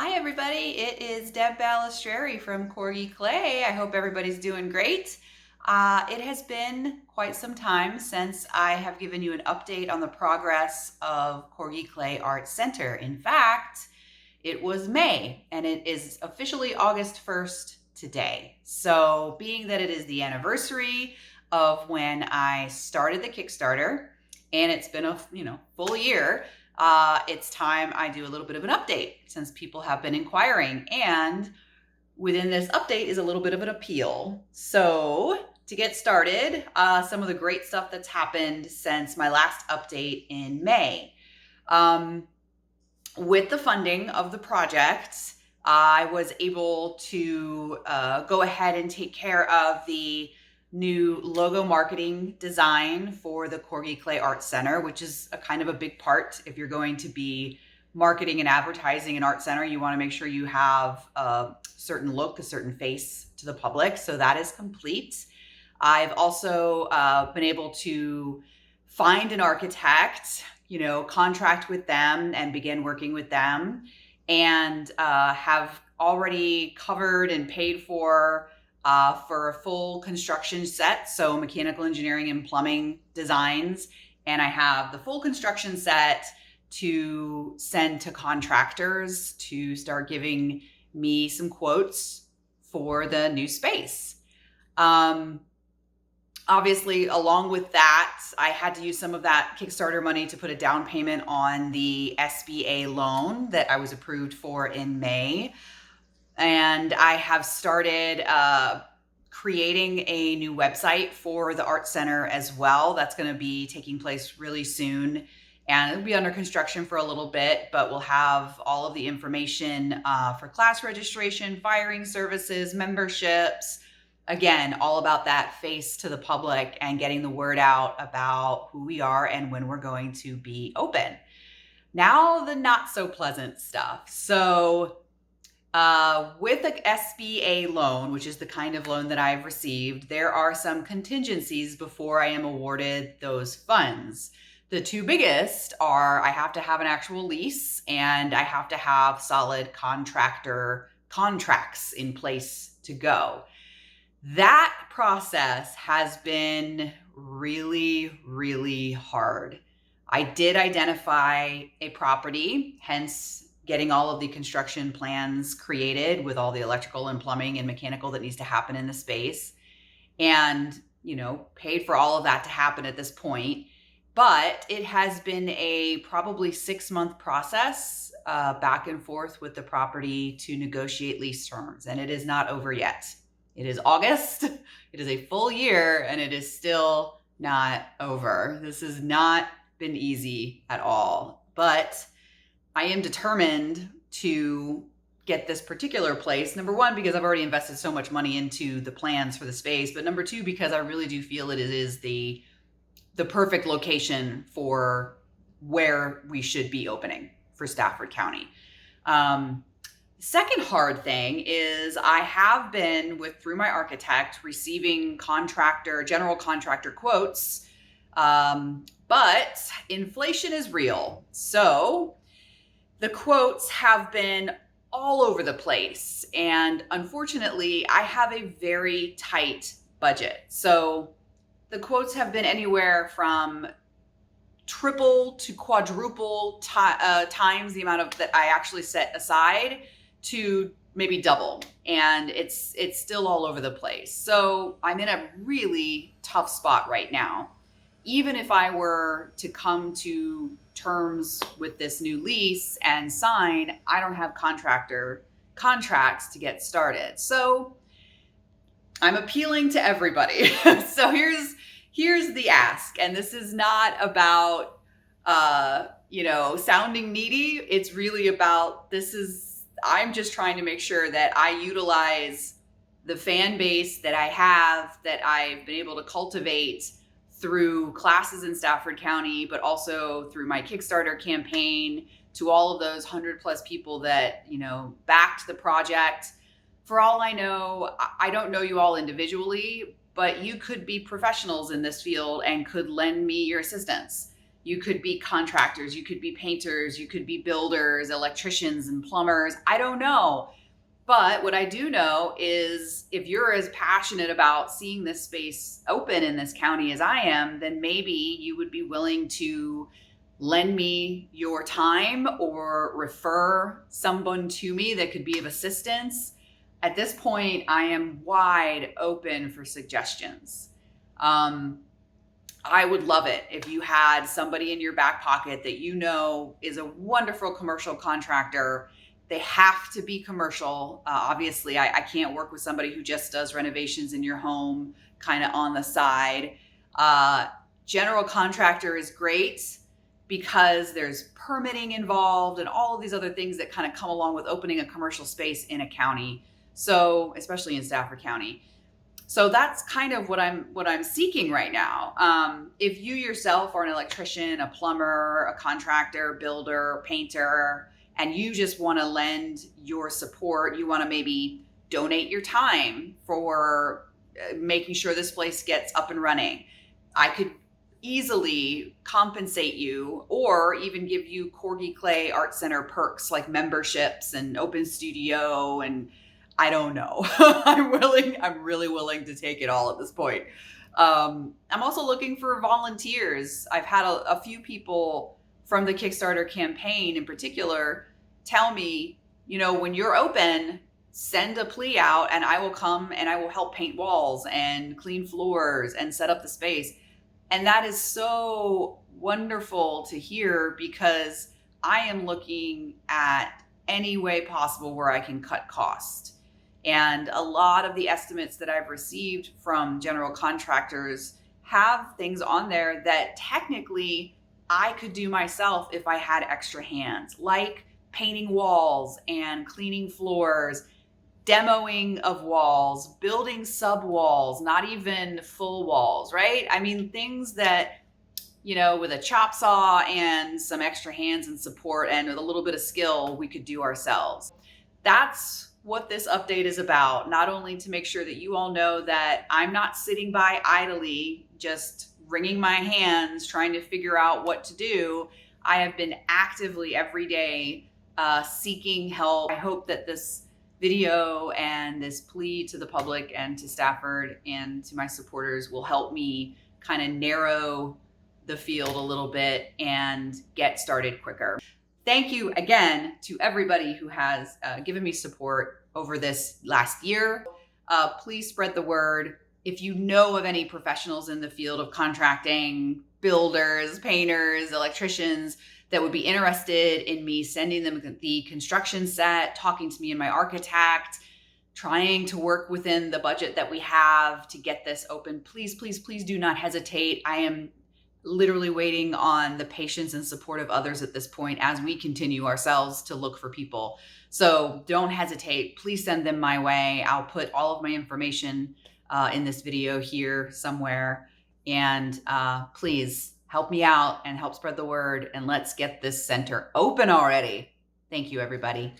Hi, everybody. It is Deb Balistreri from Corgi Clay. I hope everybody's doing great. It has been quite some time since I have given you an update on the progress of Corgi Clay Art Center. In fact, it was May and it is officially August 1st today. So, being that it is the anniversary of when I started the Kickstarter and it's been a full year, it's time I do a little bit of an update since people have been inquiring. And within this update is a little bit of an appeal. So, to get started, some of the great stuff that's happened since my last update in May. With the funding of the project, I was able to go ahead and take care of the new logo marketing design for the Corgi Clay Art Center, which is a kind of a big part. If you're going to be marketing and advertising an art center, you want to make sure you have a certain look, a certain face to the public. So that is complete. I've also been able to find an architect, contract with them and begin working with them, and have already covered and paid for a full construction set. So mechanical engineering and plumbing designs. And I have the full construction set to send to contractors to start giving me some quotes for the new space. Obviously, along with that, I had to use some of that Kickstarter money to put a down payment on the SBA loan that I was approved for in May. And I have started creating a new website for the Art Center as well. That's going to be taking place really soon. And it'll be under construction for a little bit, but we'll have all of the information for class registration, firing services, memberships. Again, all about that face to the public and getting the word out about who we are and when we're going to be open. Now, the not so pleasant stuff. So, with the SBA loan, which is the kind of loan that I've received, there are some contingencies before I am awarded those funds. The two biggest are I have to have an actual lease and I have to have solid contractor contracts in place to go. That process has been really, really hard. I did identify a property, hence getting all of the construction plans created with all the electrical and plumbing and mechanical that needs to happen in the space, and, paid for all of that to happen at this point. But it has been a probably 6-month process back and forth with the property to negotiate lease terms, and it is not over yet. It is August, it is a full year, and it is still not over. This has not been easy at all, but I am determined to get this particular place. Number one, because I've already invested so much money into the plans for the space, but number two, because I really do feel it is the perfect location for where we should be opening for Stafford County. Second hard thing is I have been through my architect receiving general contractor quotes, but inflation is real. So the quotes have been all over the place. And unfortunately, I have a very tight budget. So the quotes have been anywhere from triple to quadruple times the amount that I actually set aside to maybe double. And it's still all over the place. So I'm in a really tough spot right now. Even if I were to come to terms with this new lease and sign, I don't have contractor contracts to get started. So I'm appealing to everybody. So here's the ask. And this is not about, sounding needy. It's really about, I'm just trying to make sure that I utilize the fan base that I have, that I've been able to cultivate through classes in Stafford County, but also through my Kickstarter campaign, to all of those 100+ people that, backed the project. For all I know, I don't know you all individually, but you could be professionals in this field and could lend me your assistance. You could be contractors, you could be painters, you could be builders, electricians, and plumbers. I don't know. But what I do know is if you're as passionate about seeing this space open in this county as I am, then maybe you would be willing to lend me your time or refer someone to me that could be of assistance. At this point, I am wide open for suggestions. I would love it if you had somebody in your back pocket that you know is a wonderful commercial contractor. They have to be commercial. Obviously, I can't work with somebody who just does renovations in your home kind of on the side. General contractor is great because there's permitting involved and all of these other things that kind of come along with opening a commercial space in a county. So, especially in Stafford County. So that's kind of what I'm seeking right now. If you yourself are an electrician, a plumber, a contractor, builder, painter, and you just want to lend your support, you want to maybe donate your time for making sure this place gets up and running, I could easily compensate you or even give you Corgi Clay Art Center perks like memberships and open studio, and I don't know. I'm really willing to take it all at this point. I'm also looking for volunteers. I've had a few people from the Kickstarter campaign in particular tell me, when you're open, send a plea out and I will come and I will help paint walls and clean floors and set up the space. And that is so wonderful to hear because I am looking at any way possible where I can cut cost. And a lot of the estimates that I've received from general contractors have things on there that technically I could do myself if I had extra hands, like painting walls and cleaning floors, demoing of walls, building sub walls, not even full walls, right? I mean, things that, with a chop saw and some extra hands and support and with a little bit of skill, we could do ourselves. That's what this update is about, not only to make sure that you all know that I'm not sitting by idly, just wringing my hands, trying to figure out what to do. I have been actively every day seeking help. I hope that this video and this plea to the public and to Stafford and to my supporters will help me kind of narrow the field a little bit and get started quicker. Thank you again to everybody who has given me support over this last year. Please spread the word. If you know of any professionals in the field of contracting, builders, painters, electricians that would be interested in me sending them the construction set, talking to me and my architect, trying to work within the budget that we have to get this open, please, please, please do not hesitate. I am literally waiting on the patience and support of others at this point as we continue ourselves to look for people. So don't hesitate. Please send them my way. I'll put all of my information in this video here somewhere. And please help me out and help spread the word. And let's get this center open already. Thank you, everybody.